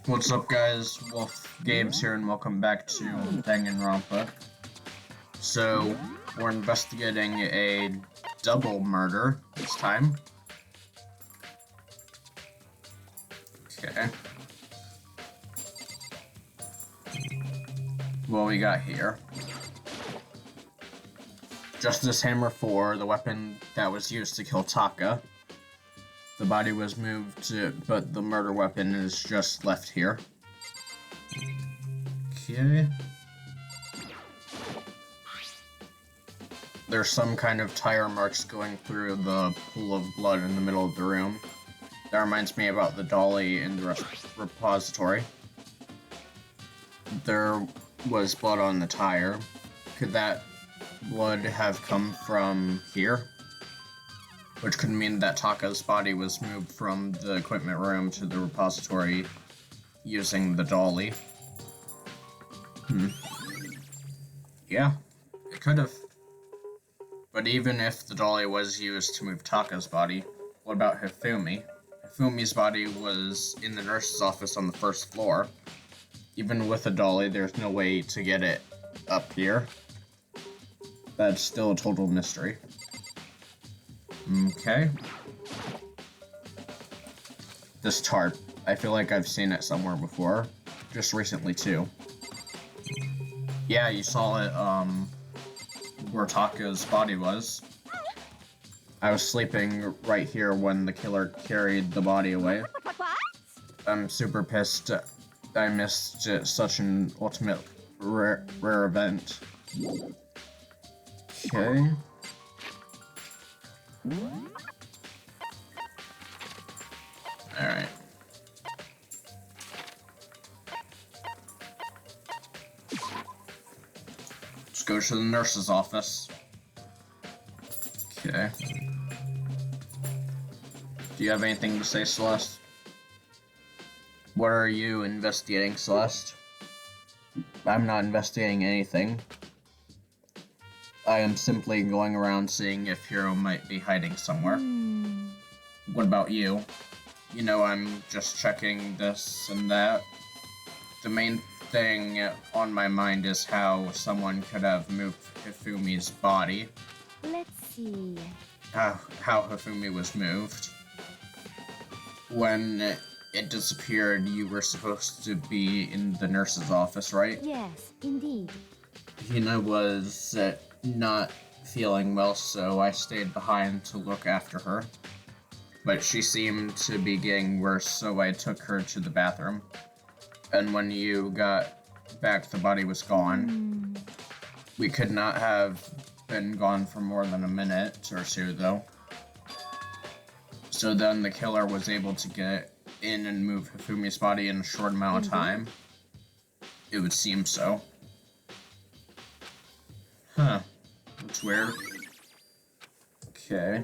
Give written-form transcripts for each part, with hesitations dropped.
What's up, guys? Wolf Games here, and welcome back to Danganronpa. So, we're investigating a double murder this time. Okay. What we got here? Justice Hammer 4, the weapon that was used to kill Taka. The body was moved, but the murder weapon is just left here. Okay. There's some kind of tire marks going through the pool of blood in the middle of the room. That reminds me about the dolly in the repository. There was blood on the tire. Could that blood have come from here? Which could mean that Taka's body was moved from the equipment room to the repository using the dolly. Yeah, it could have. But even if the dolly was used to move Taka's body, what about Hifumi? Hifumi's body was in the nurse's office on the first floor. Even with a dolly, there's no way to get it up here. That's still a total mystery. Okay. This tarp. I feel like I've seen it somewhere before. Just recently, too. Yeah, you saw it, where Taka's body was. I was sleeping right here when the killer carried the body away. I'm super pissed I missed such an ultimate rare event. Okay. Alright. Let's go to the nurse's office. Okay. Do you have anything to say, Celeste? What are you investigating, Celeste? I'm not investigating anything. I am simply going around seeing if Hiro might be hiding somewhere. What about you? You know, I'm just checking this and that. The main thing on my mind is how someone could have moved Hifumi's body. Let's see. How Hifumi was moved. When it disappeared, you were supposed to be in the nurse's office, right? Yes, indeed. Hina was not feeling well, so I stayed behind to look after her. But she seemed to be getting worse, so I took her to the bathroom. And when you got back, the body was gone. We could not have been gone for more than a minute or two, though. So then the killer was able to get in and move Hifumi's body in a short amount of time. It would seem so. Huh. That's weird. Okay.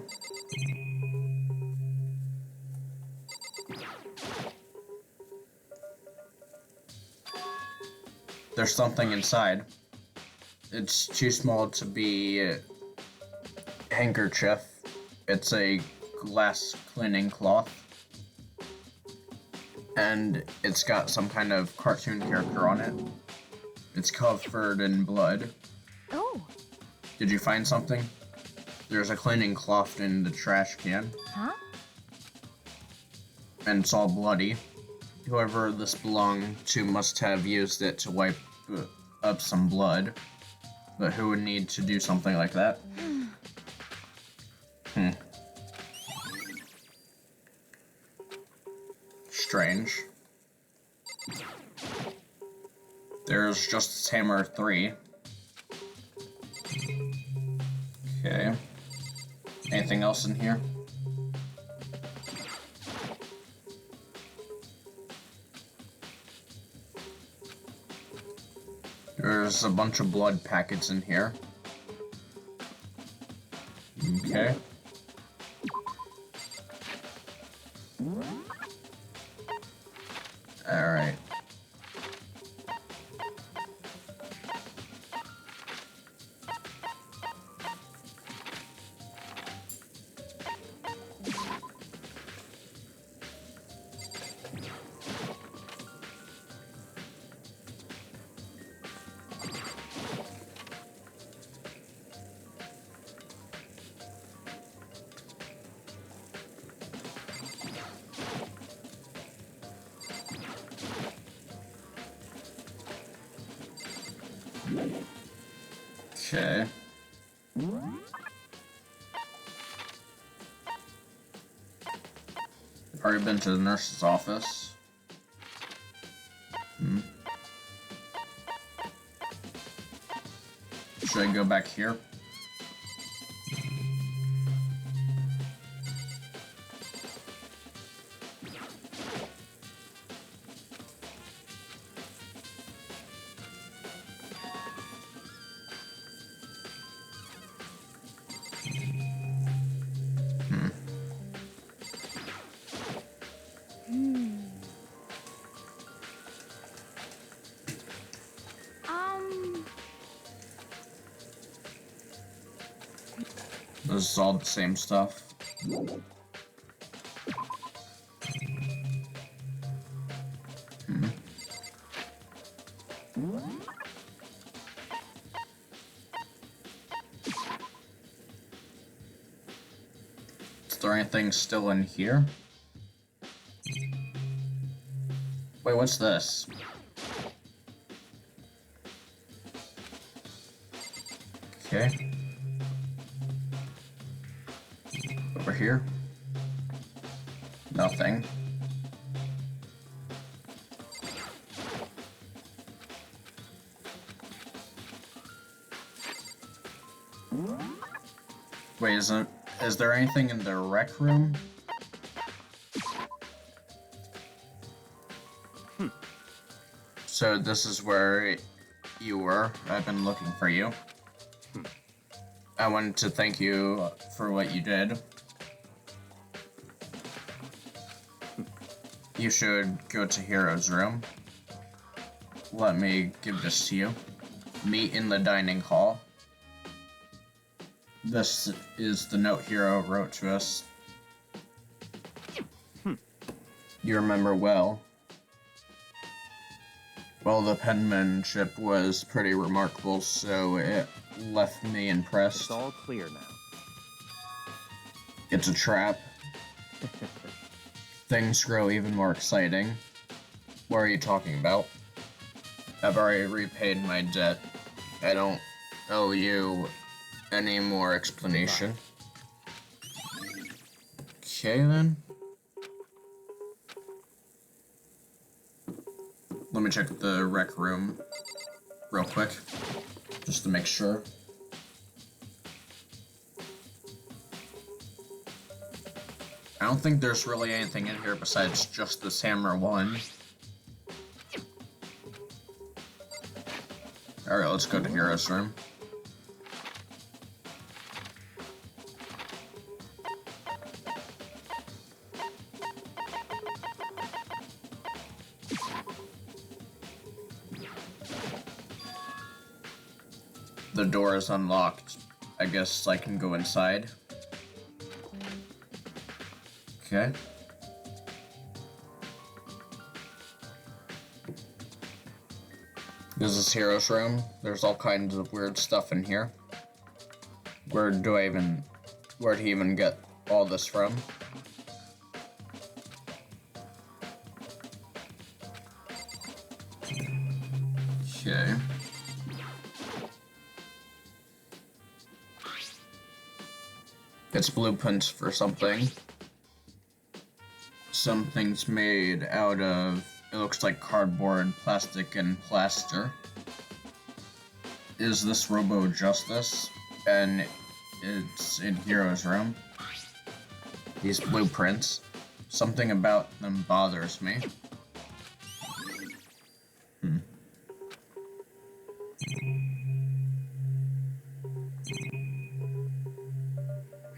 There's something inside. It's too small to be a handkerchief. It's a glass cleaning cloth. And it's got some kind of cartoon character on it. It's covered in blood. Oh. Did you find something? There's a cleaning cloth in the trash can. Huh? And it's all bloody. Whoever this belonged to must have used it to wipe up some blood. But who would need to do something like that? Strange. There's Justice Hammer 3. Okay. Anything else in here? There's a bunch of blood packets in here. Okay. Alright. Okay. Already been to the nurse's office. Should I go back here? This is all the same stuff. Is there anything still in here? Wait, what's this? Okay. Over here? Nothing. Wait, is there anything in the rec room? So this is where you were. I've been looking for you. I wanted to thank you for what you did. You should go to Hero's room. Let me give this to you. Meet in the dining hall. This is the note Hero wrote to us. You remember well. Well, the penmanship was pretty remarkable, so it left me impressed. It's all clear now. It's a trap. Things grow even more exciting. What are you talking about? I've already repaid my debt. I don't owe you any more explanation. Okay, then. Let me check the rec room real quick, just to make sure. I don't think there's really anything in here besides just this hammer one. Alright, let's go to Hero's room. The door is unlocked. I guess I can go inside. Okay. This is Hero's room. There's all kinds of weird stuff in here. Where'd he even get all this from? Okay. It's blueprints for something. Something's made out of, it looks like cardboard, plastic, and plaster. Is this Robo Justice? And it's in Hero's room. These blueprints. Something about them bothers me.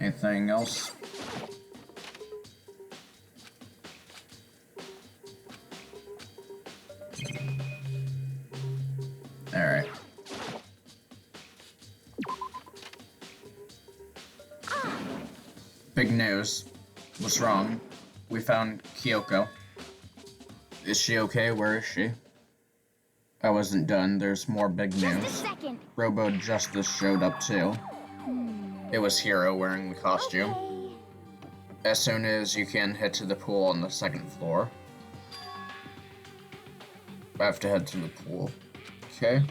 Anything else? Alright. Big news. What's wrong? We found Kyoko. Is she okay? Where is she? I wasn't done. There's more big news. Just a second. Robo Justice showed up too. It was Hero wearing the costume. Okay. As soon as you can, head to the pool on the second floor. I have to head to the pool. Okay.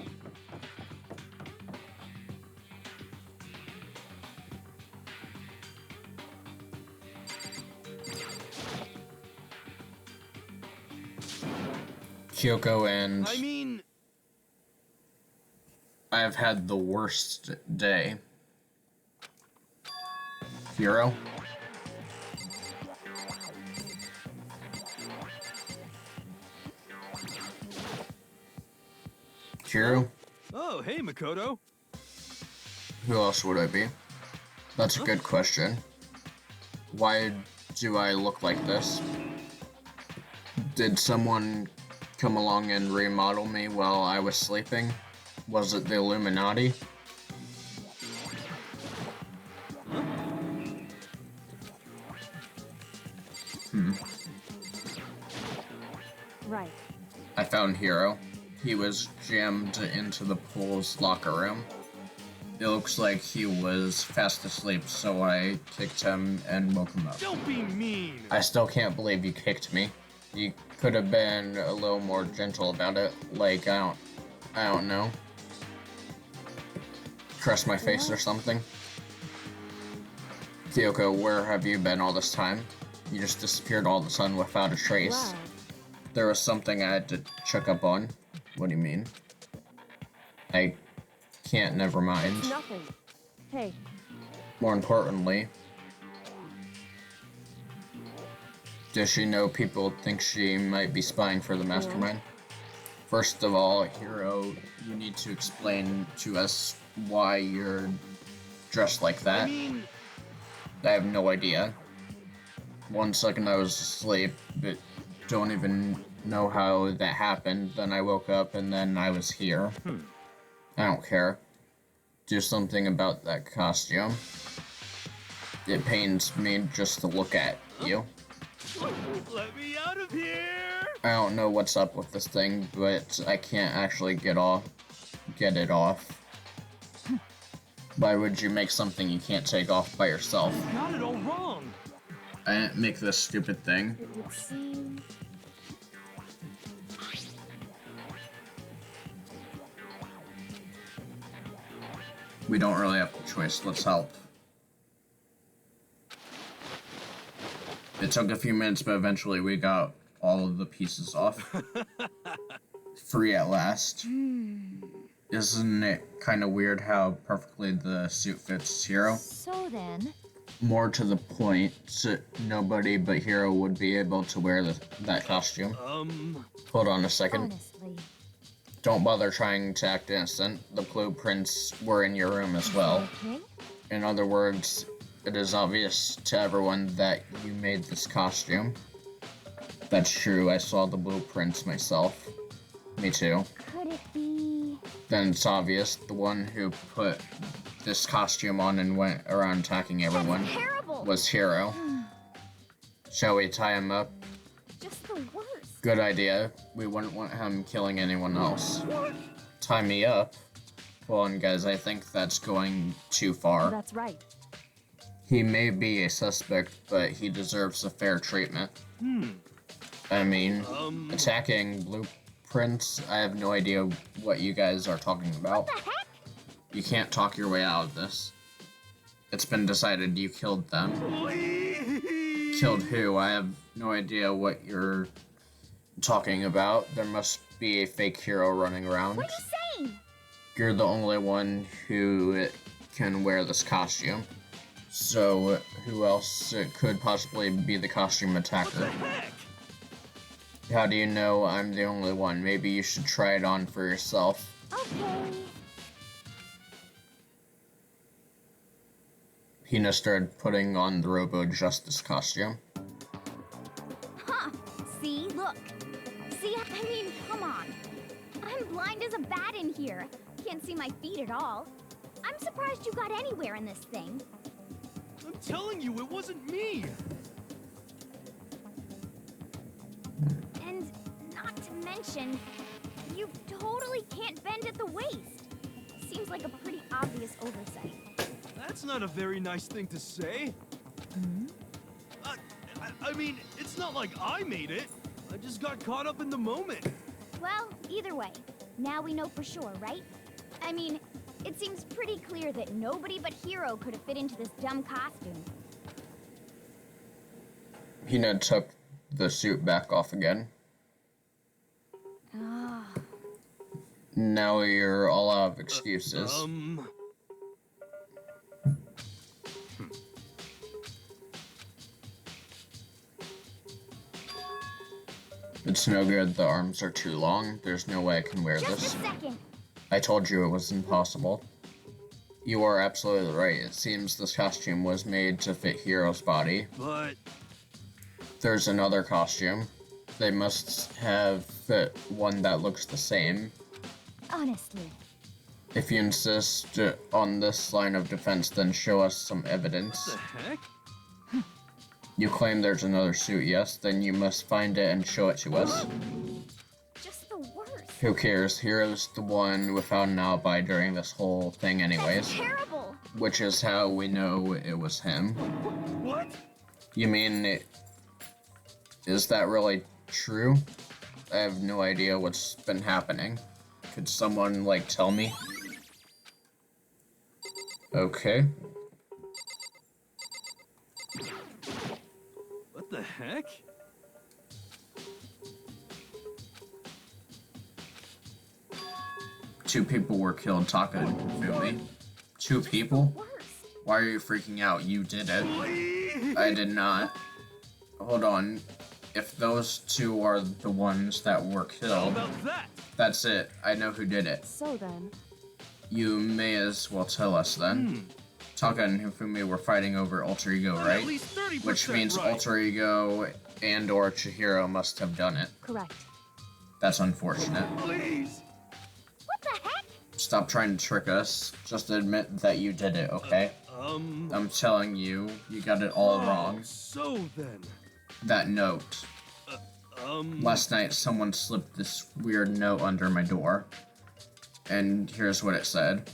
Kyoko, and I mean... I've had the worst day. Hero? Hero? Oh, hey, Makoto. Who else would I be? That's a good question. Why do I look like this? Did someone come along and remodel me while I was sleeping? Was it the Illuminati? Right. I found Hero. He was jammed into the pool's locker room. It looks like he was fast asleep, so I kicked him and woke him up. Don't be mean. I still can't believe you kicked me. You could have been a little more gentle about it. Like, I don't know. Press my face or something. Kyoko, where have you been all this time? You just disappeared all of a sudden without a trace. Wow. There was something I had to check up on. What do you mean? I can't, never mind. Nothing. Hey. More importantly, does she know people think she might be spying for the mastermind? First of all, Hero, you need to explain to us why you're dressed like that. I mean... I have no idea. 1 second I was asleep, but don't even know how that happened. Then I woke up and then I was here. I don't care. Do something about that costume. It pains me just to look at you. Let me out of here! I don't know what's up with this thing, but I can't actually get it off. Why would you make something you can't take off by yourself? Not at all wrong. I didn't make this stupid thing. It would seem. We don't really have a choice. Let's help. It took a few minutes, but eventually we got all of the pieces off. Free at last. Isn't it kind of weird how perfectly the suit fits Hero? So then. More to the point, nobody but Hero would be able to wear that costume. Hold on a second. Honestly. Don't bother trying to act innocent. The blueprints were in your room as well. Okay. In other words, it is obvious to everyone that you made this costume. That's true, I saw the blueprints myself. Me too. Could it be? Then it's obvious the one who put this costume on and went around attacking everyone That's terrible. was Hero. Shall we tie him up? Just the worst. Good idea. We wouldn't want him killing anyone else. Tie me up? Hold on, guys, I think that's going too far. That's right. He may be a suspect, but he deserves a fair treatment. I mean, attacking blueprints, I have no idea what you guys are talking about. What the heck? You can't talk your way out of this. It's been decided you killed them. Please. Killed who? I have no idea what you're talking about. There must be a fake Hero running around. What are you saying? You're the only one who can wear this costume. So, who else could possibly be the costume attacker? What the heck? How do you know I'm the only one? Maybe you should try it on for yourself. Okay. Hina started putting on the Robo Justice costume. Huh. See? Look. See? I mean, come on. I'm blind as a bat in here. Can't see my feet at all. I'm surprised you got anywhere in this thing. I'm telling you, it wasn't me. And not to mention, you totally can't bend at the waist. Seems like a pretty obvious oversight. That's not a very nice thing to say. I mean, it's not like I made it. I just got caught up in the moment. Well, either way, now we know for sure, right? I mean, it seems pretty clear that nobody but Hero could have fit into this dumb costume. Hina took the suit back off again. Now you're all out of excuses. It's no good, the arms are too long. There's no way I can wear this. Just a second. I told you it was impossible. You are absolutely right. It seems this costume was made to fit Hiro's body. But... There's another costume. They must have fit one that looks the same. Honestly. If you insist on this line of defense, then show us some evidence. What the heck? You claim there's another suit, yes? Then you must find it and show it to us. Just the worst. Who cares? Hiro's the one without an alibi during this whole thing anyways. That's terrible. Which is how we know it was him. What? You mean, is that really true? I have no idea what's been happening. Could someone, like, tell me? Okay. What the heck? Two people were killed, Taka and Fumi. Two people? Worst. Why are you freaking out? You did it. Please. I did not. Hold on. If those two are the ones that were How killed, about that? that's it. I know who did it. So then, You may as well tell us then. Taka and Hifumi were fighting over Alter Ego, At right? least 30% Which means right. Alter Ego and or Chihiro must have done it. correct. That's unfortunate. Please. What the heck? Stop trying to trick us. Just admit that you did it, okay? I'm telling you, you got it all wrong. So then. That note. Last night, someone slipped this weird note under my door. And here's what it said.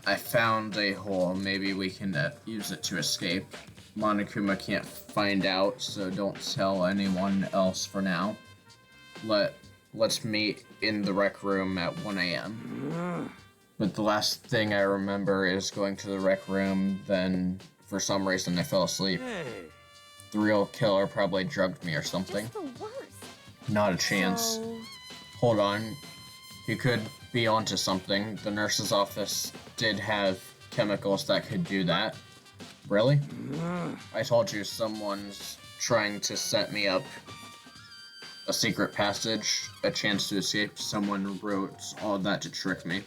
I found a hole. Maybe we can use it to escape. Monokuma can't find out, so don't tell anyone else for now. Let's meet in the rec room at 1 a.m. But the last thing I remember is going to the rec room, then for some reason I fell asleep. Hey. The real killer probably drugged me or something. Just the worst. Not a chance. So, Hold on. You could be onto something. The nurse's office did have chemicals that could do that. Really? I told you someone's trying to set me up. A secret passage, a chance to escape. Someone wrote all that to trick me.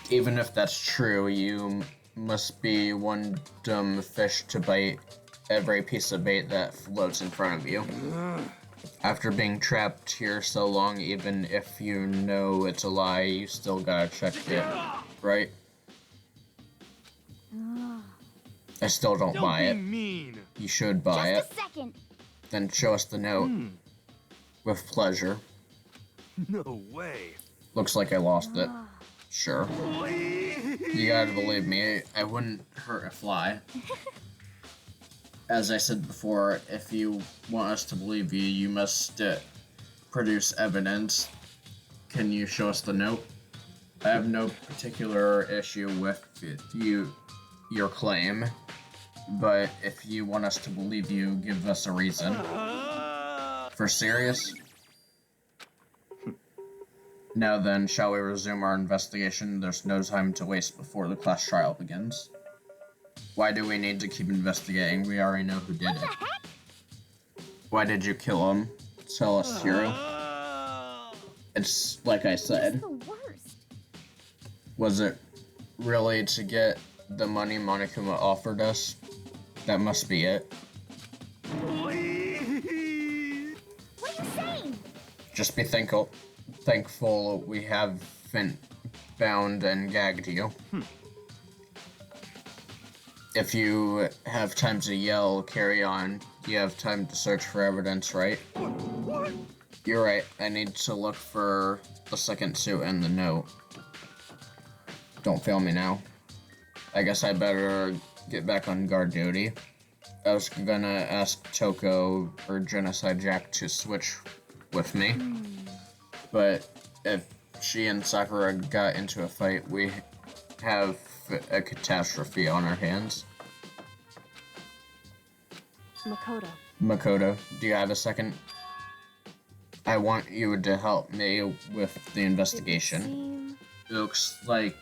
Even if that's true, you must be one dumb fish to bite every piece of bait that floats in front of you. After being trapped here so long, even if you know it's a lie, you still gotta check it, right? I still don't buy be it. mean. You should buy it. Just a second. Then show us the note. With pleasure. No way. Looks like I lost it. Sure. Please. You gotta believe me, I wouldn't hurt a fly. As I said before, if you want us to believe you, you must produce evidence. Can you show us the note? I have no particular issue with your claim, but if you want us to believe you, give us a reason. For serious? Now then, shall we resume our investigation? There's no time to waste before the class trial begins. Why do we need to keep investigating? We already know who did What it. the heck? Why did you kill him? Tell us, Hiro. It's like I Just said. the worst. Was it really to get the money Monokuma offered us? That must be it. Please. What are you saying? Just be thankful we haven't bound and gagged you. If you have time to yell, carry on. You have time to search for evidence, right? What? You're right. I need to look for the second suit and the note. Don't fail me now. I guess I better get back on guard duty. I was gonna ask Toko or Genocide Jack to switch with me. But if she and Sakura got into a fight, we have a catastrophe on our hands. Makoto. Makoto, do you have a second? I want you to help me with the investigation. Seem... It looks like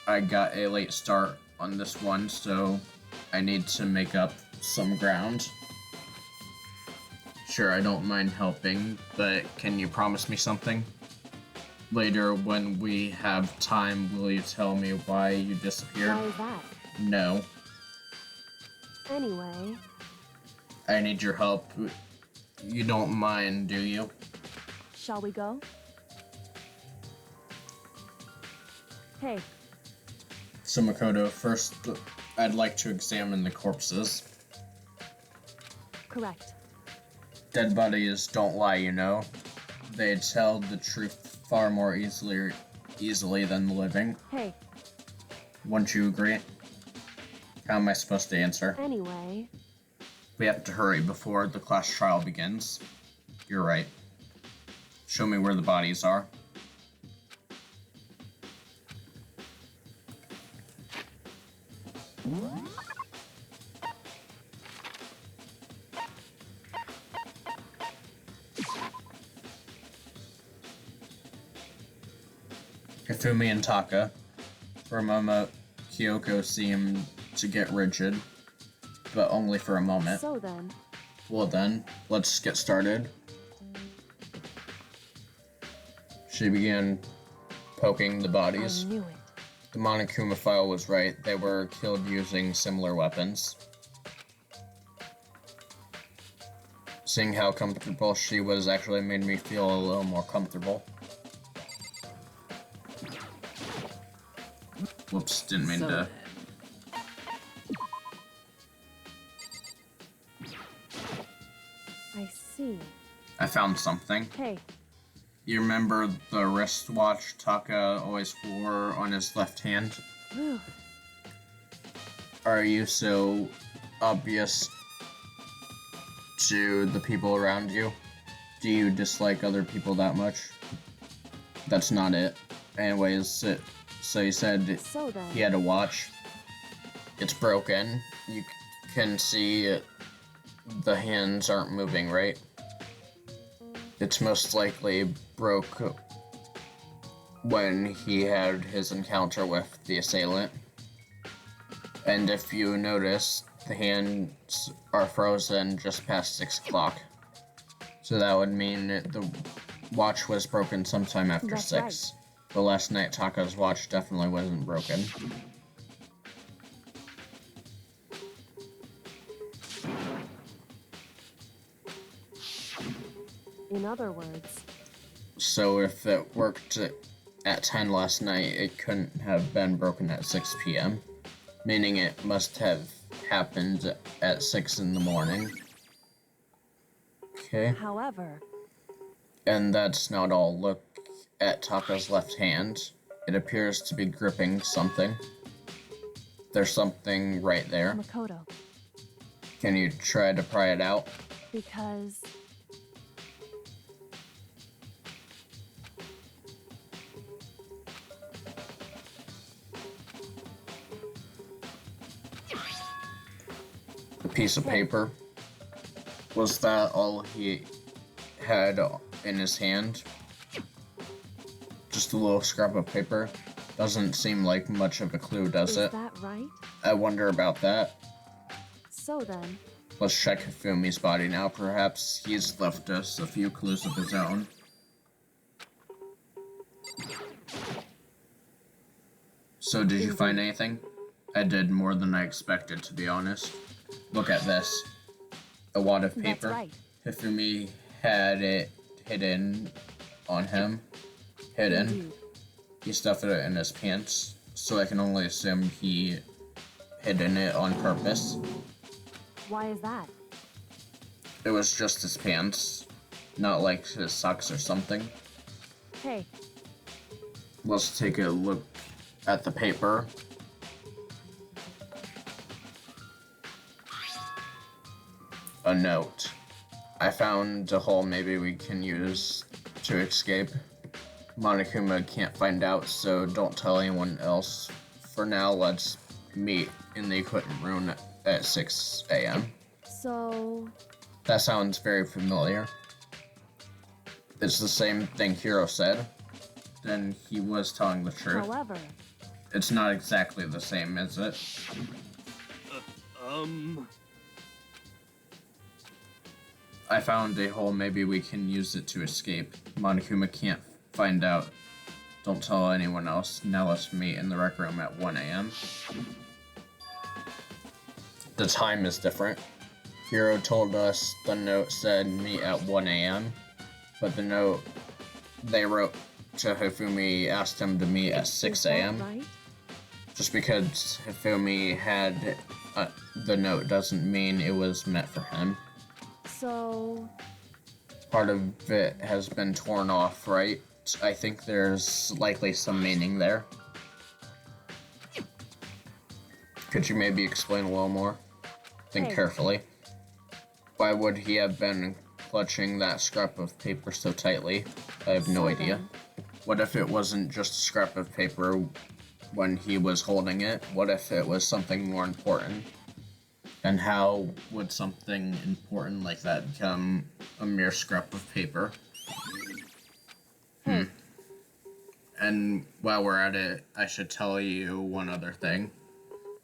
I got a late start on this one, so I need to make up some ground. Sure, I don't mind helping, but can you promise me something? Later, when we have time, will you tell me why you disappeared? Why is that? No. Anyway, I need your help. You don't mind, do you? shall we go? Hey, So Makoto, first, I'd like to examine the corpses. correct. Dead bodies don't lie, you know. They tell the truth far more easily than the living. Hey, Wouldn't you agree? How am I supposed to answer? anyway, We have to hurry before the class trial begins. You're right. Show me where the bodies are. Hifumi and Taka. For a moment, Kyoko seemed to get rigid, but only for a moment. so then, Well then, let's get started. She began poking the I bodies. knew it. The Monokuma file was right. They were killed using similar weapons. Seeing how comfortable she was actually made me feel a little more comfortable. Whoops, didn't mean to. I see. I found something. Hey, You remember the wristwatch Taka always wore on his left hand? whew, Are you so obvious to the people around you? Do you dislike other people that much? That's not it. Anyways, so you said so then, he had a watch. It's broken. You can see the hands aren't moving, right? It's most likely broke when he had his encounter with the assailant. And if you notice, the hands are frozen just past 6 o'clock. So that would mean the watch was broken sometime after That's 6. right. But last night, Taka's watch definitely wasn't broken. in other words, So if it worked at 10 last night, it couldn't have been broken at 6 p.m., meaning it must have happened at 6 in the morning. Okay. however, And that's not all. Look at Taka's left hand. It appears to be gripping something. There's something right there. Makoto, Can you try to pry it out? because A piece of paper. Was that all he had in his hand? Just a little scrap of paper? Doesn't seem like much of a clue, does is it? that right? I wonder about that. So then, Let's check Hifumi's body now. Perhaps he's left us a few clues of his own. So did you find anything? I did more than I expected, to be honest. Look at this. A wad of that's paper. right. Hifumi had it hidden on him. Hidden. Indeed. He stuffed it in his pants, so I can only assume he hidden it on purpose. Why is that? It was just his pants, not like his socks or something. Hey, Let's take a look at the paper. A note. I found a hole maybe we can use to escape. Monokuma can't find out, so don't tell anyone else. For now, let's meet in the equipment room at 6 a.m. so That sounds very familiar. it's the same thing Hiro said, then he was telling the truth. However, It's not exactly the same, is it? I found a hole, maybe we can use it to escape. Monokuma can't find out. Don't tell anyone else. Now let's meet in the rec room at 1 a.m. The time is different. Hiro told us the note said meet at 1 a.m., but the note they wrote to Hifumi asked him to meet at 6 a.m. right? Just because Hifumi had the note doesn't mean it was meant for him. So, Part of it has been torn off, right? I think there's likely some meaning there. Could you maybe explain a little more? Think Hey. carefully. Why would he have been clutching that scrap of paper so tightly? I have no So idea. then- What if it wasn't just a scrap of paper when he was holding it? What if it was something more important? And how would something important like that become a mere scrap of paper? Hey. And while we're at it, I should tell you one other thing.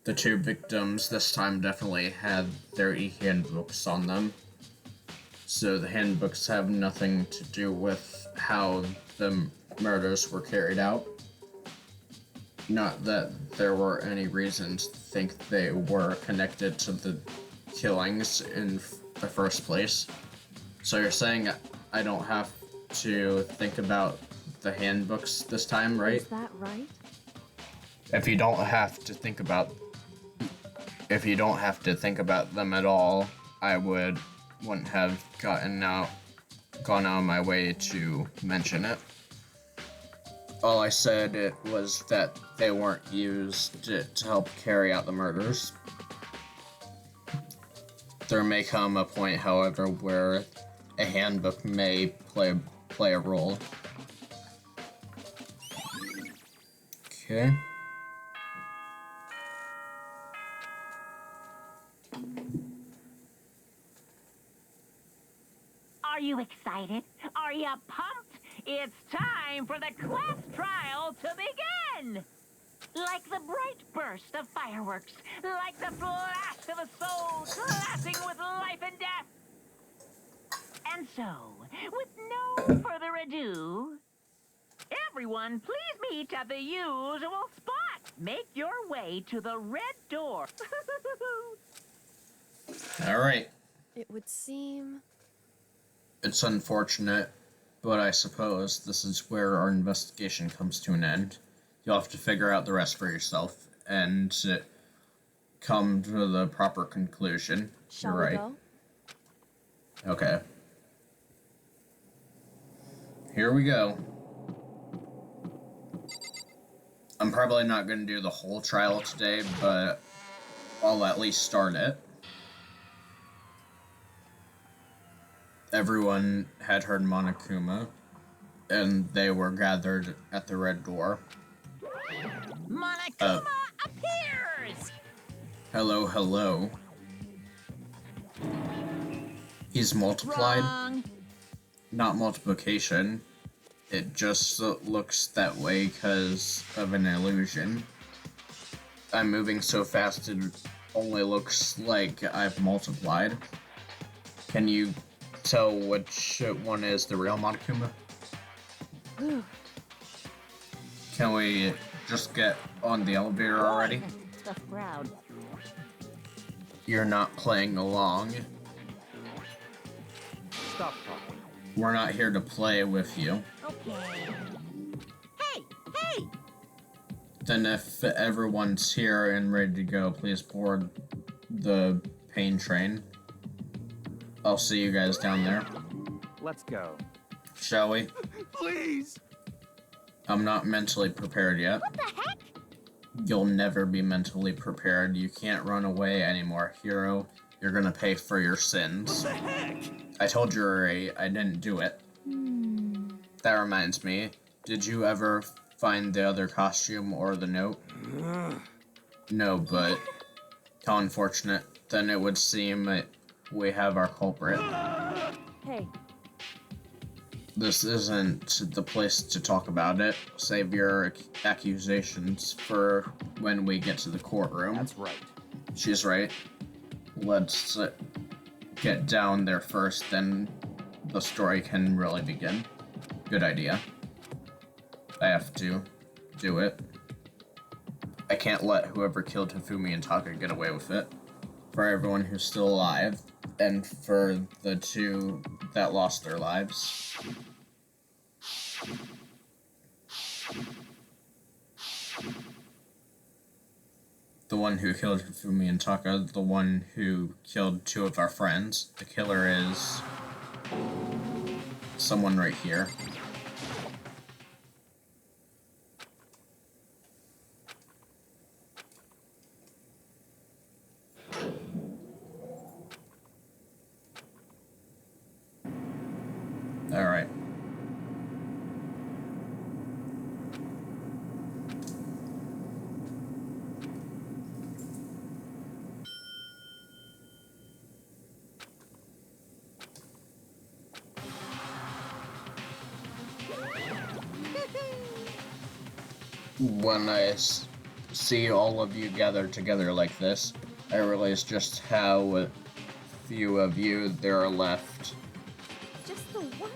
The two victims this time definitely had their e-handbooks on them. So the handbooks have nothing to do with how the murders were carried out. Not that there were any reasons to think they were connected to the killings in the first place. So you're saying I don't have to think about the handbooks this time, right? Is that right? If you don't have to think about them at all, I wouldn't have gone out of my way to mention it. All I said was that they weren't used to help carry out the murders. There may come a point, however, where a handbook may play a role. Okay. Are you excited? Are you pumped? It's time for the class trial to begin! Like the bright burst of fireworks, like the flash of a soul clashing with life and death. And so, with no further ado, everyone please meet at the usual spot. Make your way to the red door. Alright. It would seem. It's unfortunate, but I suppose this is where our investigation comes to an end. You'll have to figure out the rest for yourself and come to the proper conclusion. Shall You're we right. go? Okay. Here we go. I'm probably not going to do the whole trial today, but I'll at least start it. Everyone had heard Monokuma, and they were gathered at the red door. Monokuma appears! Hello, hello. He's multiplied, Wrong. not multiplication. It just looks that way because of an illusion. I'm moving so fast it only looks like I've multiplied. Can you tell which one is the real Monokuma? Whew. Can we just get on the elevator already? Tough crowd. You're not playing along. Stop talking. We're not here to play with you. Okay. Hey! Hey! Then if everyone's here and ready to go, please board the pain train. I'll see you guys down there. Let's go. Shall we? Please! I'm not mentally prepared yet. What the heck? You'll never be mentally prepared. You can't run away anymore, Hero. You're gonna pay for your sins. What the heck? I told you already, I didn't do it. That reminds me, did you ever find the other costume or the note? No, but how unfortunate. Then it would seem that we have our culprit. Hey, this isn't the place to talk about it. Save your accusations for when we get to the courtroom. That's right. She's right. Let's get down there first, then the story can really begin. Good idea. I have to do it. I can't let whoever killed Hifumi and Taka get away with it. For everyone who's still alive, and for the two that lost their lives. The one who killed Hifumi and Taka, the one who killed two of our friends. The killer is someone right here. All right. When I see all of you gathered together like this, I realize just how few of you there are left. Just the worst.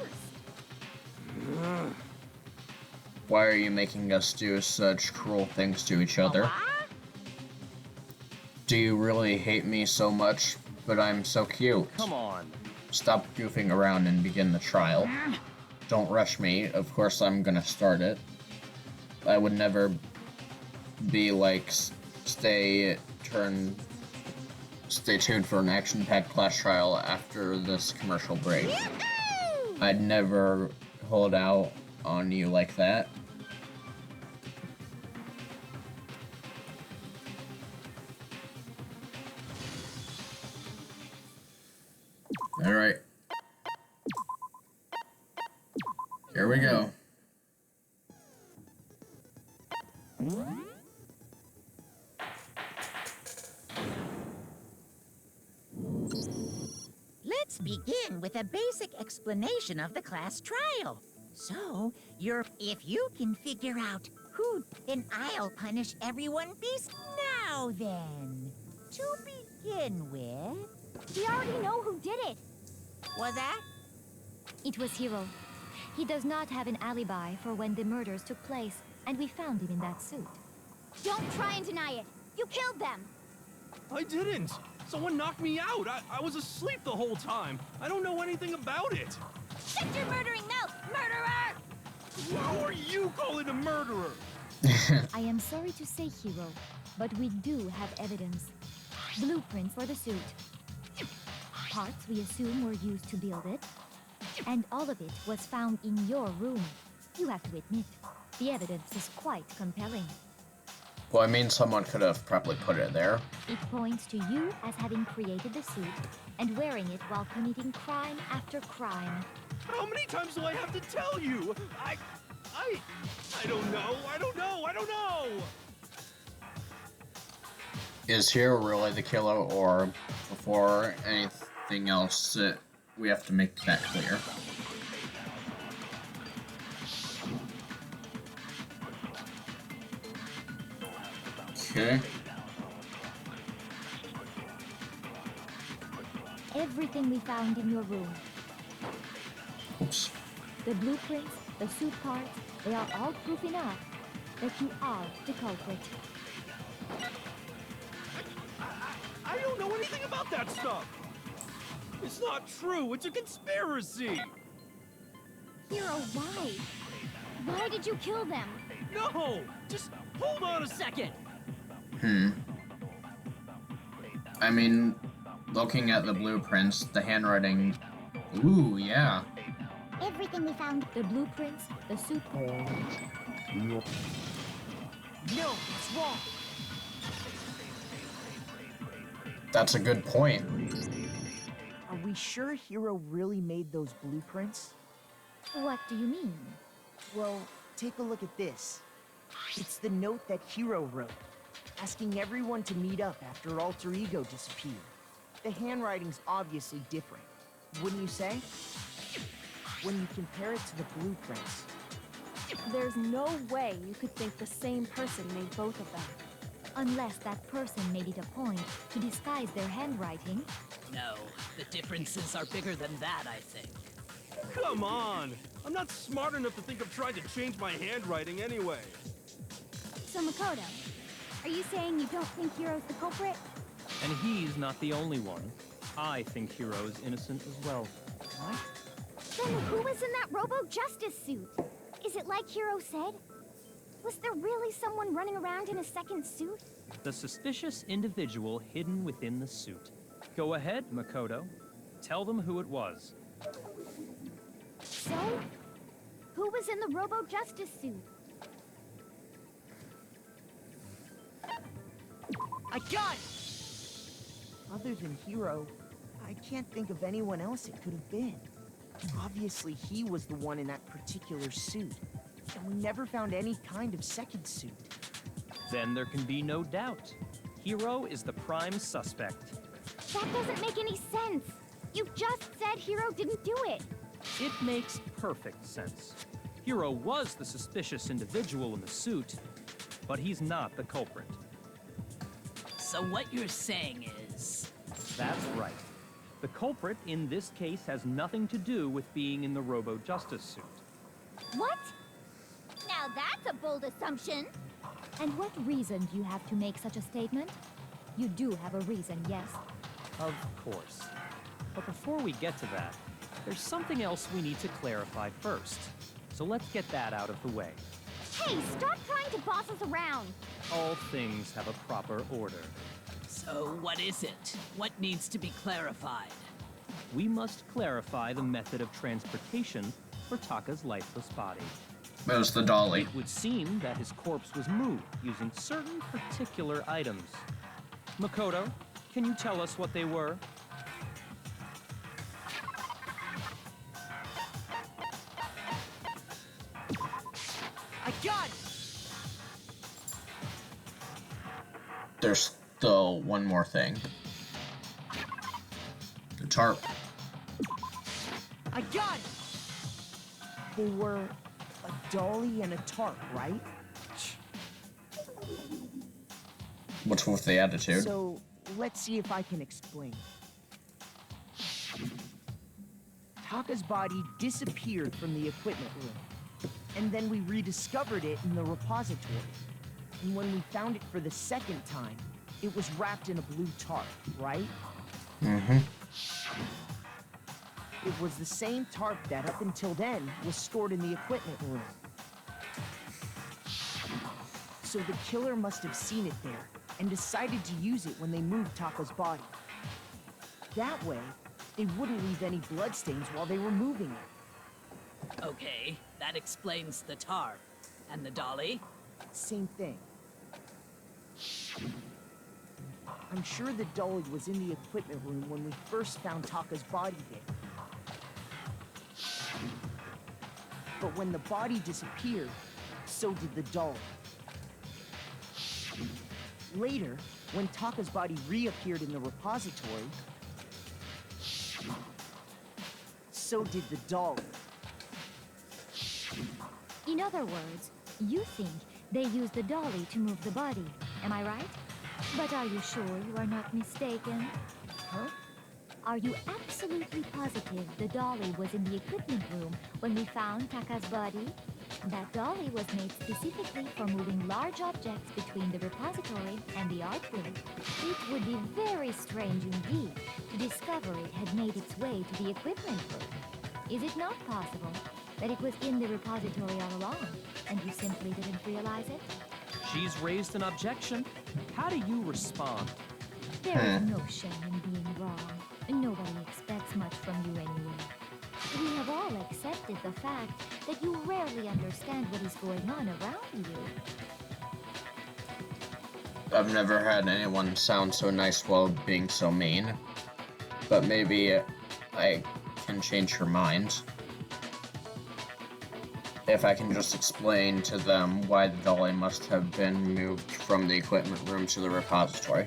Why are you making us do such cruel things to each other? Do you really hate me so much? But I'm so cute. Come on. Stop goofing around and begin the trial. Don't rush me. Of course I'm gonna start it. I would never be like, stay tuned for an action-packed class trial after this commercial break. I'd never hold out on you like that. All right. Here we go. Let's begin with a basic explanation of the class trial. So, if you can figure out who, then I'll punish everyone beast now then. To begin with, We already know who did it. was that? It was Hiro. He does not have an alibi for when the murders took place, and we found him in that suit. Don't try and deny it. You killed them. I didn't. Someone knocked me out. I was asleep the whole time. I don't know anything about it. Shut your murdering mouth, murderer! Who are you calling a murderer? I am sorry to say, Hiro, but we do have evidence. Blueprints for the suit. Parts we assume were used to build it. And all of it was found in your room. You have to admit, the evidence is quite compelling. Well, I mean, someone could have probably put it there. It points to you as having created the suit and wearing it while committing crime after crime. How many times do I have to tell you? I don't know. I don't know. Is Hiro really the killer, or before anything else, we have to make that clear? Okay. Everything we found in your room, Oops. the blueprints, the suit parts, they are all proof enough that you are the culprit. I don't know anything about that stuff. It's not true. It's a conspiracy. Hiro, why? Why did you kill them? No, just hold on a second. I mean, looking at the blueprints, the handwriting... Ooh, yeah. Everything we found. The blueprints, the suit parts. No, it's wrong. That's a good point. Are we sure Hiro really made those blueprints? What do you mean? Well, take a look at this. It's the note that Hiro wrote, asking everyone to meet up after Alter Ego disappeared. The handwriting's obviously different, wouldn't you say? when you compare it to the blueprints. There's no way you could think the same person made both of them. Unless that person made it a point to disguise their handwriting. No, the differences are bigger than that, I think. Come on! I'm not smart enough to think of trying to change my handwriting anyway. So Makoto, are you saying you don't think Hiro's the culprit? And he's not the only one. I think Hiro is innocent as well. What? Then who was in that Robo-Justice suit? Is it like Hiro said? Was there really someone running around in a second suit? The suspicious individual hidden within the suit. Go ahead, Makoto. Tell them who it was. So? Who was in the Robo-Justice suit? I got it! Other than Hiro, I can't think of anyone else it could have been. Obviously, he was the one in that particular suit. And we never found any kind of second suit. Then there can be no doubt. Hiro is the prime suspect. That doesn't make any sense. You just said Hiro didn't do it. It makes perfect sense. Hiro was the suspicious individual in the suit, but he's not the culprit. So what you're saying is... That's right. The culprit in this case has nothing to do with being in the Robo-Justice suit. What? Now that's a bold assumption. And what reason do you have to make such a statement? You do have a reason, yes. Of course. But before we get to that, there's something else we need to clarify first. So let's get that out of the way. Hey, stop trying to boss us around. All things have a proper order. So what is it? What needs to be clarified? We must clarify the method of transportation for Taka's lifeless body. It was the dolly. It would seem that his corpse was moved using certain particular items. Makoto, can you tell us what they were? I got it! There's still one more thing. The tarp. I got it! They were a dolly and a tarp, right? What's with the attitude? So, let's see if I can explain. Taka's body disappeared from the equipment room, and then we rediscovered it in the repository. And when we found it for the second time, it was wrapped in a blue tarp, right? Mm-hmm. It was the same tarp that, up until then, was stored in the equipment room. So the killer must have seen it there, and decided to use it when they moved Taka's body. That way, they wouldn't leave any bloodstains while they were moving it. Okay, that explains the tarp. And the dolly? Same thing. I'm sure the dolly was in the equipment room when we first found Taka's body there. But when the body disappeared, so did the dolly. Later, when Taka's body reappeared in the repository, so did the dolly. In other words, you think they used the dolly to move the body, am I right? But are you sure you are not mistaken? Huh? Are you absolutely positive the dolly was in the equipment room when we found Taka's body? That dolly was made specifically for moving large objects between the repository and the art room. It would be very strange indeed to discover it had made its way to the equipment room. Is it not possible that it was in the repository all along, and you simply didn't realize it? She's raised an objection. How do you respond? There is no shame in being wrong. Nobody expects much from you anyway. We have all accepted the fact that you rarely understand what is going on around you. I've never had anyone sound so nice while being so mean. But maybe I can change her mind. If I can just explain to them why the dolly must have been moved from the equipment room to the repository.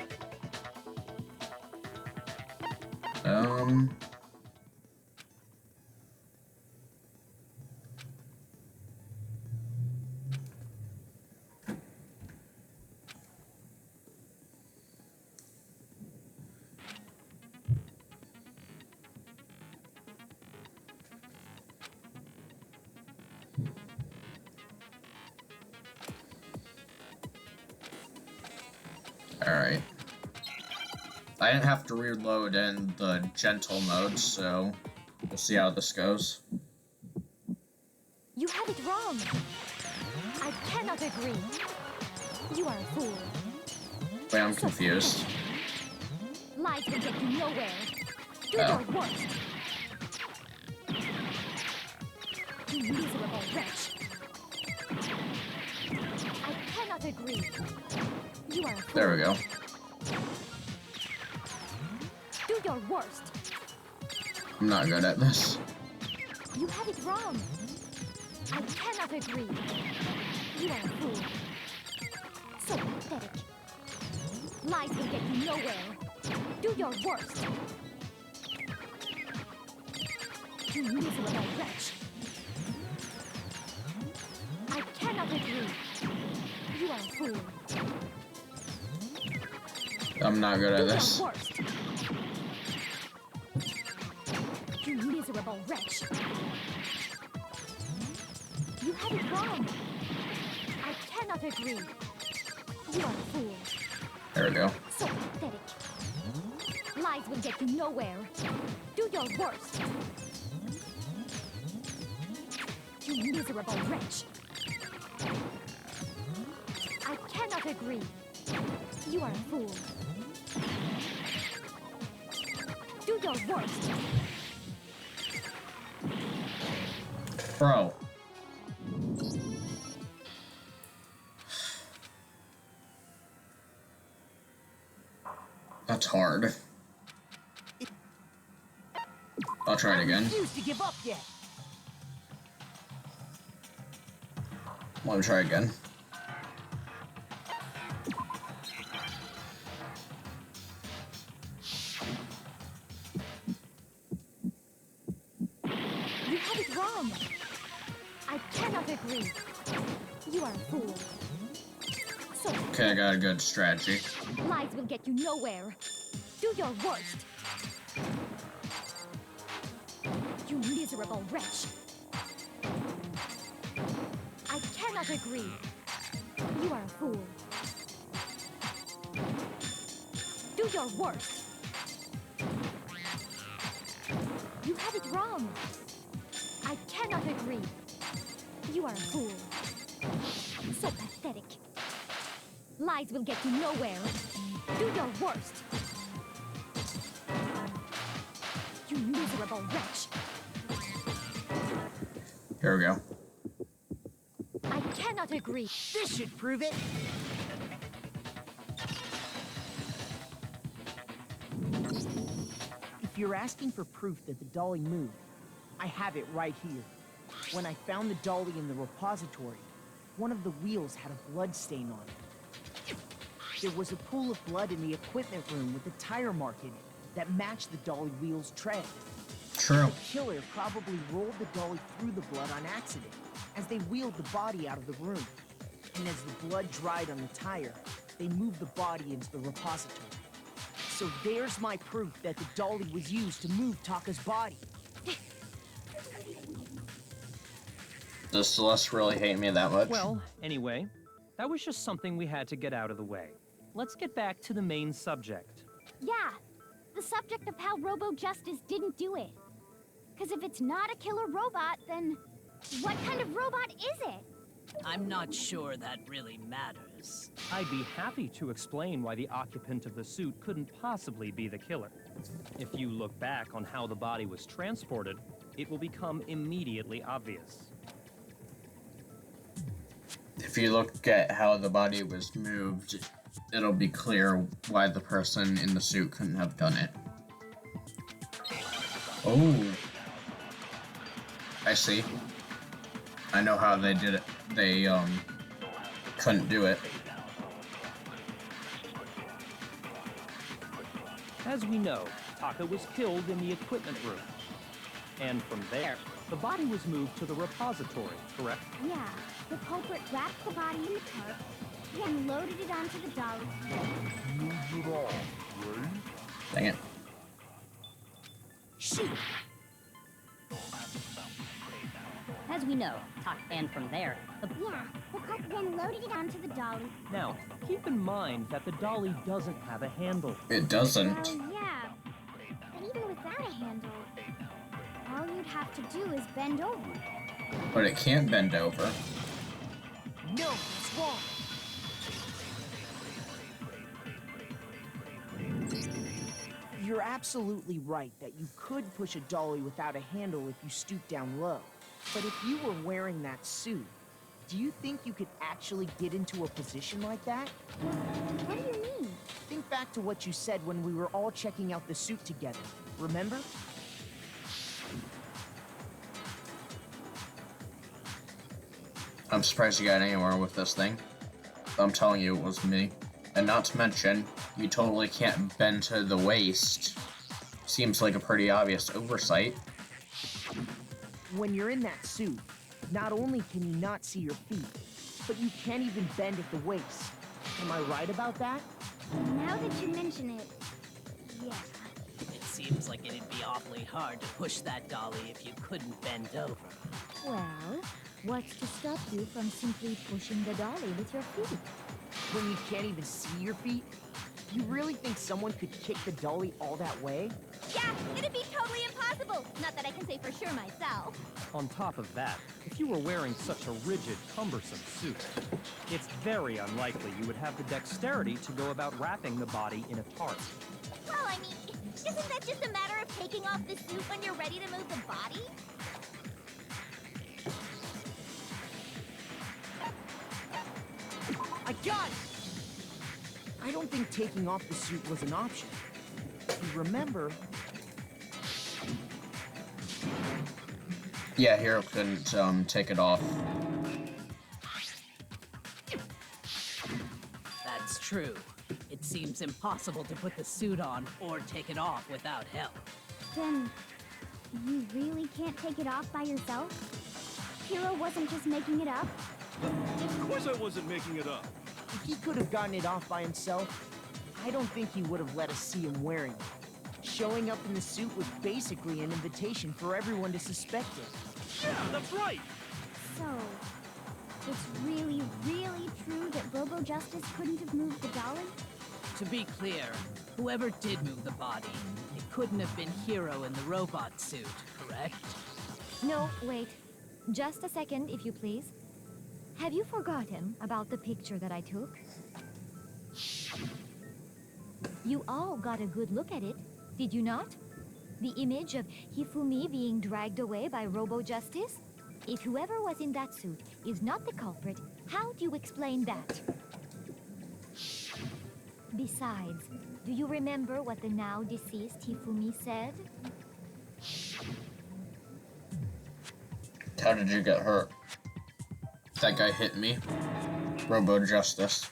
Alright. I didn't have to reload in the gentle mode, so we'll see how this goes. You have it wrong. I cannot agree. You are a fool. Wait, I'm confused. Lies will get you nowhere. Do Oh. your worst. You miserable wretch. I cannot agree. You are a fool. There we go. Do your worst. I'm not good at this. You have it wrong. I cannot agree. You are a fool. So pathetic. Lies will get you nowhere. Do your worst. You miserable wretch. I cannot agree. You are a fool. I'm not good at this. Do your worst. You miserable wretch. You have it wrong. I cannot agree. You are a fool. There we go. So pathetic. Lies will get you nowhere. Do your worst. You miserable wretch. I cannot agree. You are a fool. Do your worst. Bro. That's hard. I'll try it again. Refuse to give up yet. Want to try again? You have it wrong. I cannot agree. You are a fool. So Okay, I got a good strategy. lies will get you nowhere. Do your worst. You miserable wretch. I cannot agree. You are a fool. Do your worst. You have it wrong. I cannot agree. You are a fool. So pathetic. Lies will get you nowhere. Do your worst. You miserable wretch. Here we go. I cannot agree. This should prove it. If you're asking for proof that the dolly moved, I have it right here. When I found the dolly in the repository, one of the wheels had a blood stain on it. There was a pool of blood in the equipment room with a tire mark in it that matched the dolly wheel's tread. True. The killer probably rolled the dolly through the blood on accident as they wheeled the body out of the room. And as the blood dried on the tire, they moved the body into the repository. So there's my proof that the dolly was used to move Taka's body. Does Celeste really hate me that much? Well, anyway, that was just something we had to get out of the way. Let's get back to the main subject. Yeah, the subject of how Robo Justice didn't do it. Because if it's not a killer robot, then what kind of robot is it? I'm not sure that really matters. I'd be happy to explain why the occupant of the suit couldn't possibly be the killer. If you look back on how the body was transported, it will become immediately obvious. If you look at how the body was moved, it'll be clear why the person in the suit couldn't have done it. Oh. I see. I know how they did it. They, couldn't do it. As we know, Taka was killed in the equipment room. And from there, the body was moved to the repository, correct? Yeah, the culprit wrapped the body in the tarp, then loaded it onto the dolly. Dang it. Shoot! As we know, and from there, the Yeah, the culprit then loaded it onto the dolly. Now, keep in mind that the dolly doesn't have a handle. It doesn't. Well, yeah, but even without a handle, all you'd have to do is bend over. But it can't bend over. No, it's wrong. You're absolutely right that you could push a dolly without a handle if you stoop down low. But if you were wearing that suit, do you think you could actually get into a position like that? What do you mean? Think back to what you said when we were all checking out the suit together. Remember? I'm surprised you got anywhere with this thing. I'm telling you, it was me. And not to mention, you totally can't bend to the waist. Seems like a pretty obvious oversight. When you're in that suit, not only can you not see your feet, but you can't even bend at the waist. Am I right about that? Now that you mention it, yeah. It seems like it'd be awfully hard to push that dolly if you couldn't bend over. Well, what's to stop you from simply pushing the dolly with your feet? When you can't even see your feet? You really think someone could kick the dolly all that way? Yeah, it'd be totally impossible. Not that I can say for sure myself. On top of that, if you were wearing such a rigid, cumbersome suit, it's very unlikely you would have the dexterity to go about wrapping the body in a tarp. Well, I mean, isn't that just a matter of taking off the suit when you're ready to move the body? I got it! I don't think taking off the suit was an option. You remember... Yeah, Hero couldn't take it off. That's true. It seems impossible to put the suit on or take it off without help. Then, you really can't take it off by yourself? Hero wasn't just making it up? Of course I wasn't making it up. If he could have gotten it off by himself, I don't think he would have let us see him wearing it. Showing up in the suit was basically an invitation for everyone to suspect him. Yeah, that's right. So, it's really, really true that Robo Justice couldn't have moved the dolly? To be clear, whoever did move the body, it couldn't have been Hero in the robot suit, correct? No, wait. Just a second, if you please. Have you forgotten about the picture that I took? You all got a good look at it, did you not? The image of Hifumi being dragged away by Robo Justice? If whoever was in that suit is not the culprit, how do you explain that? Besides, do you remember what the now deceased Hifumi said? How did you get hurt? That guy hit me. Robo Justice.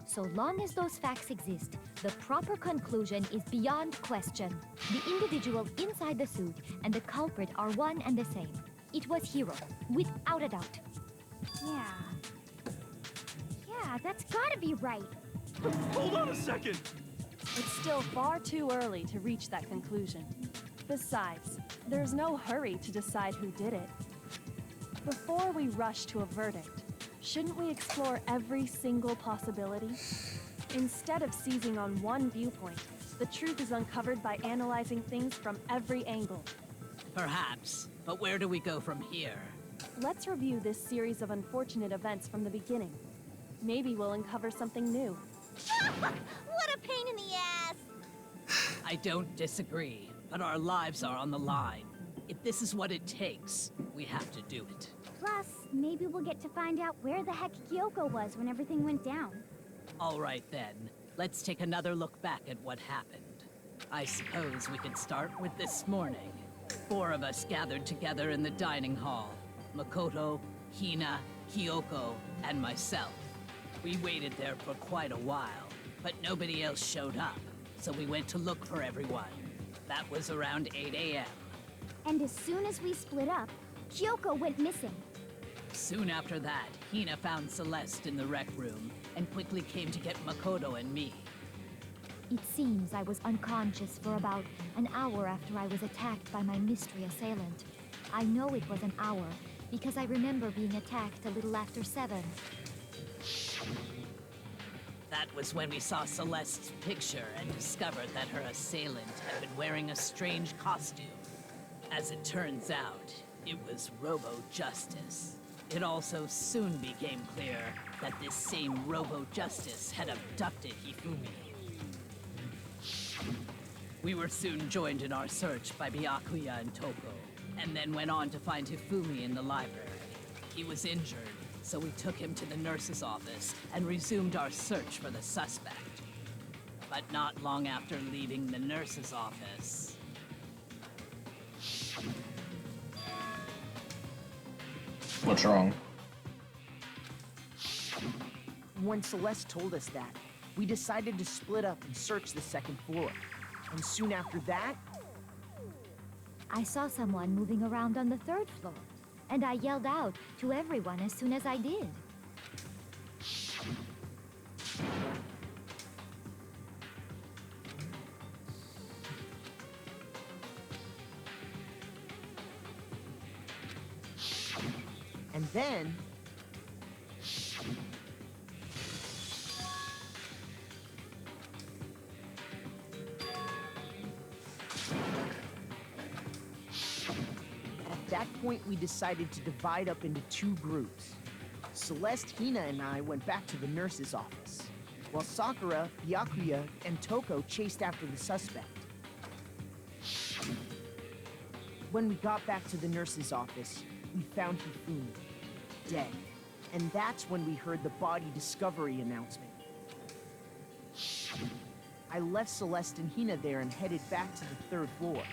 So long as those facts exist, the proper conclusion is beyond question. The individual inside the suit and the culprit are one and the same. It was Hero, without a doubt. Yeah. Yeah, that's gotta be right. Hold on a second. It's still far too early to reach that conclusion. Besides, there's no hurry to decide who did it. Before we rush to a verdict, shouldn't we explore every single possibility? Instead of seizing on one viewpoint, the truth is uncovered by analyzing things from every angle. Perhaps, but where do we go from here? Let's review this series of unfortunate events from the beginning. Maybe we'll uncover something new. What a pain in the ass! I don't disagree, but our lives are on the line. If this is what it takes, we have to do it. Plus, maybe we'll get to find out where the heck Kyoko was when everything went down. All right then, let's take another look back at what happened. I suppose we could start with this morning. 4 of us gathered together in the dining hall. Makoto, Hina, Kyoko, and myself. We waited there for quite a while, but nobody else showed up, so we went to look for everyone. That was around 8 a.m. And as soon as we split up, Kyoko went missing. Soon after that, Hina found Celeste in the rec room and quickly came to get Makoto and me. It seems I was unconscious for about an hour after I was attacked by my mystery assailant. I know it was an hour, because I remember being attacked a little after 7. That was when we saw Celeste's picture and discovered that her assailant had been wearing a strange costume. As it turns out, it was Robo-Justice. It also soon became clear that this same Robo-Justice had abducted Hifumi. We were soon joined in our search by Byakuya and Toko, and then went on to find Hifumi in the library. He was injured, so we took him to the nurse's office and resumed our search for the suspect. But not long after leaving the nurse's office... What's wrong? When Celeste told us that, we decided to split up and search the second floor. And soon after that, I saw someone moving around on the 3rd floor, and I yelled out to everyone as soon as I did. and then... At that point, we decided to divide up into 2 groups. Celeste, Hina, and I went back to the nurse's office, while Sakura, Byakuya, and Toko chased after the suspect. When we got back to the nurse's office, we found Hifumi, dead. And that's when we heard the body discovery announcement. I left Celeste and Hina there and headed back to the 3rd floor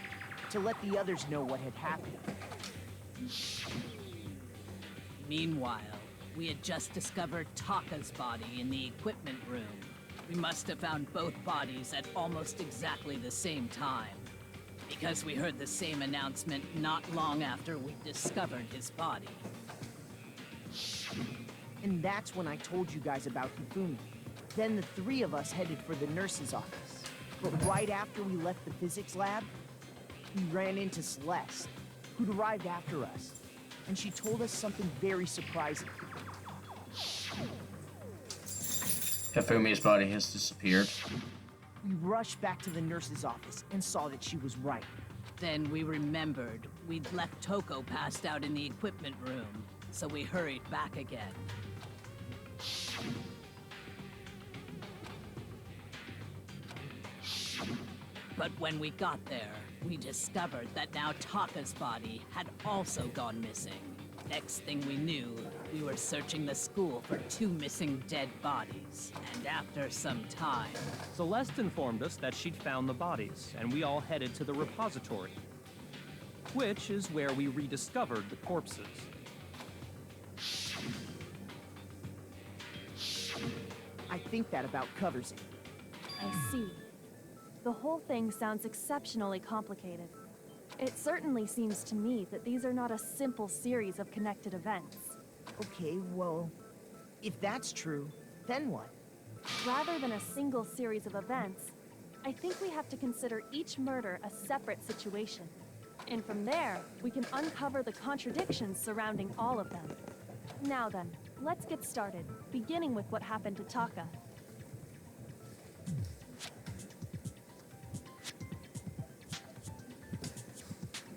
to let the others know what had happened. Meanwhile, we had just discovered Taka's body in the equipment room. We must have found both bodies at almost exactly the same time, because we heard the same announcement not long after we discovered his body. And that's when I told you guys about Hifumi. Then the 3 of us headed for the nurse's office. But right after we left the physics lab, we ran into Celeste, who'd arrived after us. And she told us something very surprising. Hifumi's body has disappeared. We rushed back to the nurse's office and saw that she was right. Then we remembered we'd left Toko passed out in the equipment room, so we hurried back again. But when we got there, we discovered that now Taka's body had also gone missing. Next thing we knew, we were searching the school for 2 missing dead bodies. And after some time... Celeste informed us that she'd found the bodies, and we all headed to the repository, which is where we rediscovered the corpses. I think that about covers it. I see. The whole thing sounds exceptionally complicated. It certainly seems to me that these are not a simple series of connected events. Okay, well, if that's true, then what? Rather than a single series of events, I think we have to consider each murder a separate situation. And from there, we can uncover the contradictions surrounding all of them. Now then, let's get started, beginning with what happened to Taka.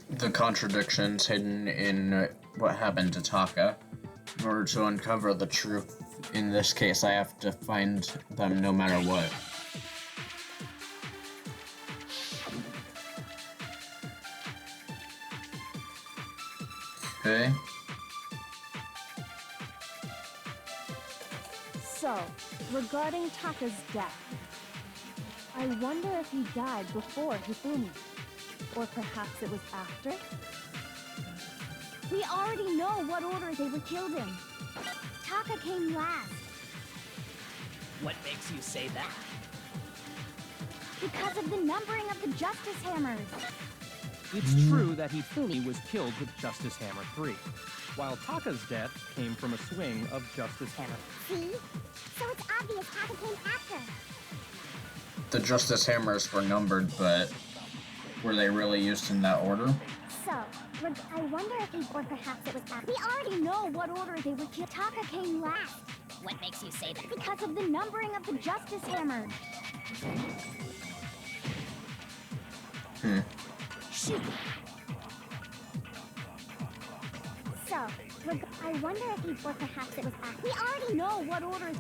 The contradictions hidden in what happened to Taka. In order to uncover the truth, in this case, I have to find them no matter what. Okay. So, regarding Taka's death, I wonder if he died before Hifumi. Or perhaps it was after? We already know what order they were killed in. Taka came last. What makes you say that? Because of the numbering of the Justice Hammers. It's true that Hifumi was killed with Justice Hammer 3, while Taka's death came from a swing of Justice Hammer. See? So it's obvious Taka came after. The Justice Hammers were numbered, but were they really used in that order? So, I wonder if he, or perhaps it was after. We already know what order they were killed. Taka came last. What makes you say that? Because of the numbering of the Justice Hammer. Shoot! So, I wonder if he, or perhaps it was after. We already know what order.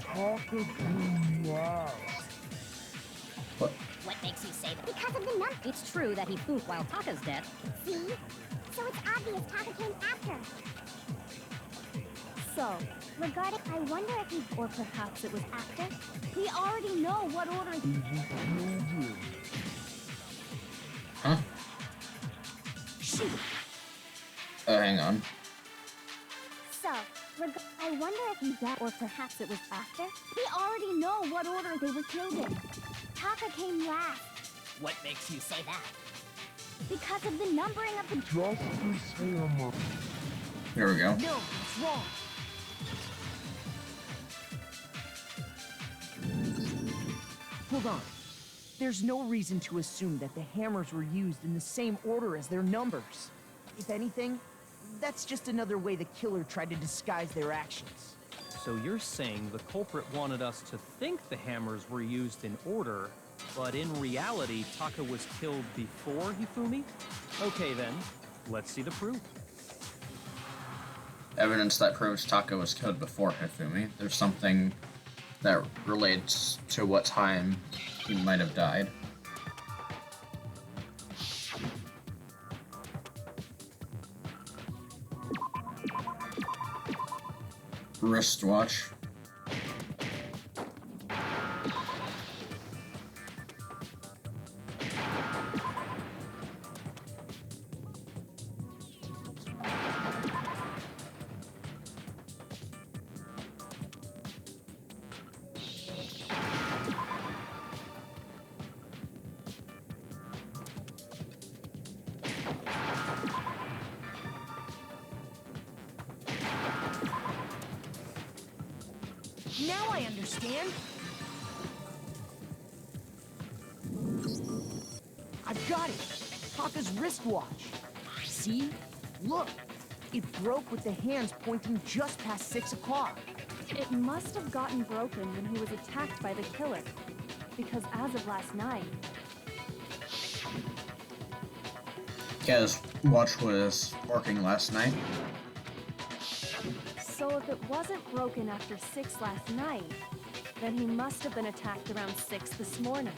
What makes you say that? Because of the number. It's true that he pooped while Taka's dead. See? So it's obvious Taka came after. So, Regarding, I wonder if he, or perhaps it was after. We already know what order. Huh? Shoot! Hang on. So, I wonder if he died, or perhaps it was after. We already know what order they were killed in. Taka came last. What makes you say that? Because of the numbering of the Justice Hammer. Here we go. No, it's wrong. Hold on. There's no reason to assume that the hammers were used in the same order as their numbers. If anything, that's just another way the killer tried to disguise their actions. So you're saying the culprit wanted us to think the hammers were used in order, but in reality, Taka was killed before Hifumi? Okay then, let's see the proof. Evidence that proves Taka was killed before Hifumi. There's something that relates to what time he might have died. Wristwatch. Now I understand. I've got it. Taka's wristwatch. See? Look. It broke with the hands pointing just past 6 o'clock. it must have gotten broken when he was attacked by the killer. Because as of last night, Yeah, his watch was working last night. so if it wasn't broken after 6 last night, then he must have been attacked around 6 this morning.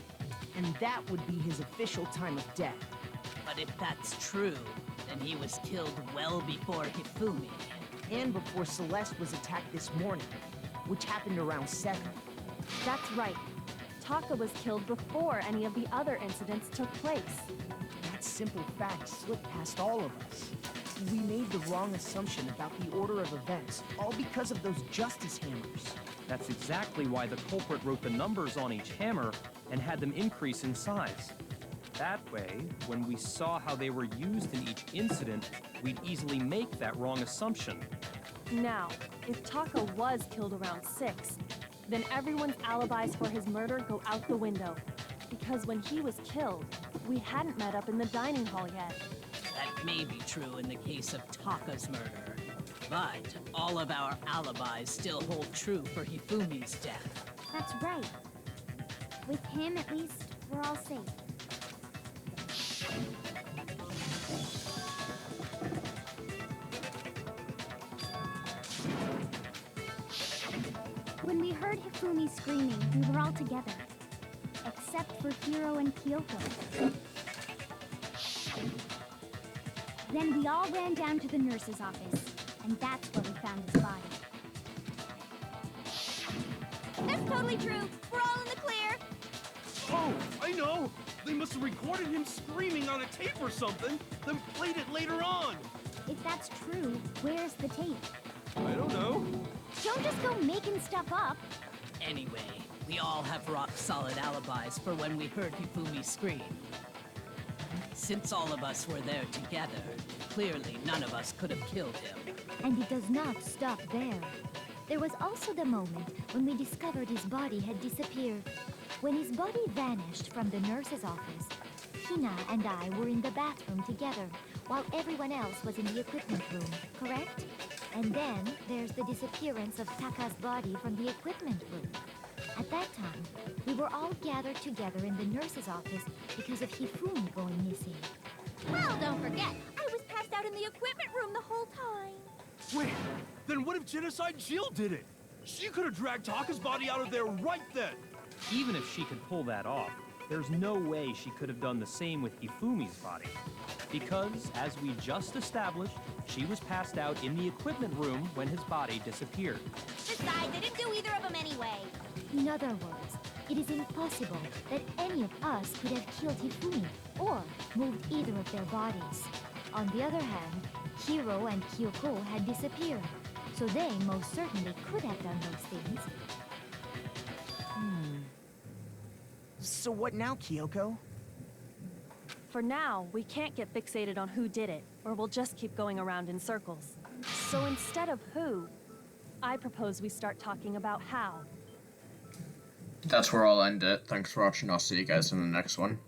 And that would be his official time of death. But if that's true, then he was killed well before Hifumi. And before Celeste was attacked this morning, which happened around 7. That's right. Taka was killed before any of the other incidents took place. That simple fact slipped past all of us. We made the wrong assumption about the order of events, all because of those justice hammers. That's exactly why the culprit wrote the numbers on each hammer and had them increase in size. That way, when we saw how they were used in each incident, we'd easily make that wrong assumption. Now, if Taka was killed around 6, then everyone's alibis for his murder go out the window. Because when he was killed, we hadn't met up in the dining hall yet. That may be true in the case of Taka's murder. But all of our alibis still hold true for Hifumi's death. That's right. With him, at least, we're all safe. When we heard Hifumi screaming, we were all together. Except for Hiro and Kyoko. Then we all ran down to the nurse's office, and that's where we found his body. That's totally true. We're all in the clear. Oh, I know! They must have recorded him screaming on a tape or something, then played it later on! If that's true, where's the tape? I don't know. Don't just go making stuff up. Anyway, we all have rock-solid alibis for when we heard Hifumi scream. Since all of us were there together, clearly none of us could have killed him. And it does not stop there. There was also the moment when we discovered his body had disappeared. When his body vanished from the nurse's office, Hina and I were in the bathroom together, while everyone else was in the equipment room, correct? And then there's the disappearance of Taka's body from the equipment room. At that time, we were all gathered together in the nurse's office because of Hifumi going missing. Well, don't forget, I was passed out in the equipment room the whole time. Wait, then what if Genocide Jill did it? She could have dragged Taka's body out of there right then. Even if she could pull that off, there's no way she could have done the same with Hifumi's body. Because, as we just established, she was passed out in the equipment room when his body disappeared. Besides, they didn't do either of them anyway. In other words, it is impossible that any of us could have killed Hifumi or moved either of their bodies. On the other hand, Hiro and Kyoko had disappeared, so they most certainly could have done those things. So what now, Kyoko? For now, we can't get fixated on who did it, or we'll just keep going around in circles. So instead of who, I propose we start talking about how. That's where I'll end it. Thanks for watching. I'll see you guys in the next one.